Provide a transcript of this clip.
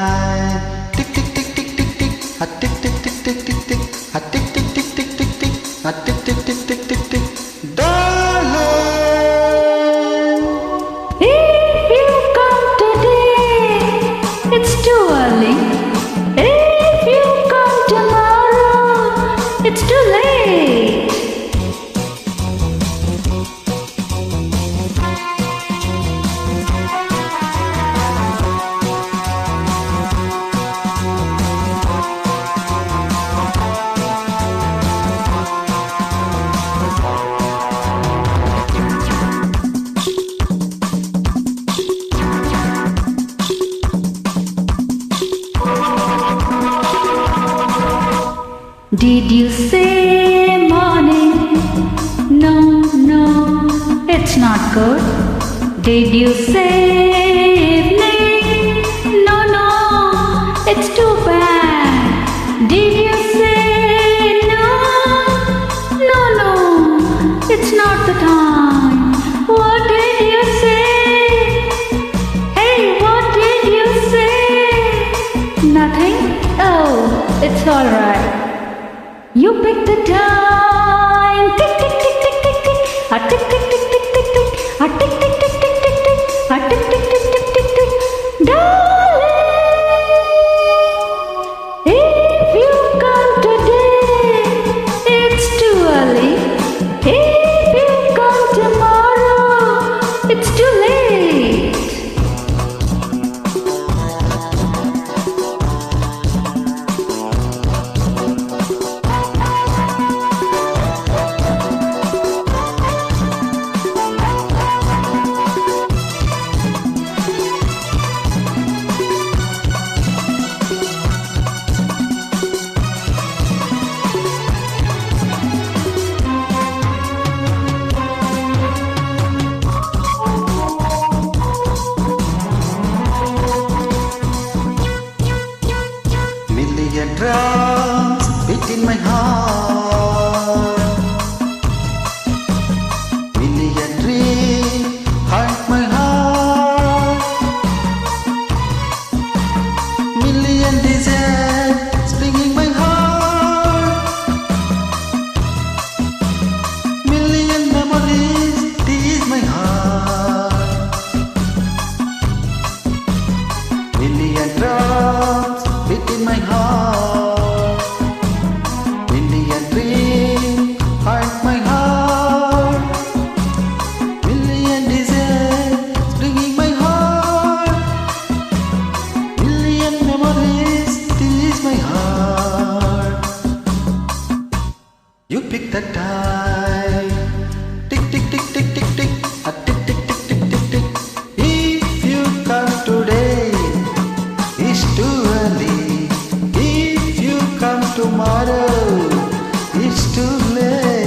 time. Tick tick tick tick tick tick. A tick tick tick tick tick tick. A tick tick tick tick tick tick. A tick tick tick tick tick tick. Darling, If you come today, it's too early. If you come tomorrow, it's too late. Did you say morning? No, no, it's not good. Did you say evening? No, no, it's too bad. Did you say no? No, no, it's not the time. What did you say? Hey, what did you say? Nothing? Oh, it's alright. You pick the time. Tick tick tick tick tick tick. A tick tick tick tick tick tick. A tick tick tick tick tick tick. A tick tick tick tick tick tick. Darling, if you come today, it's too early. If you come tomorrow, it's too late. million drums beat in my heart. Million dreams haunt my heart. Million desires springing my heart. Million memories tease my heart. Million drums beat in my heart. Million dreams haunt my heart. Million desires springing my heart. Million memories tease my heart. You pick the time. Tick tick tick tick tick tick. A tick tick tick tick tick tick. If you come today, it's too early. If you come tomorrow, it's too late.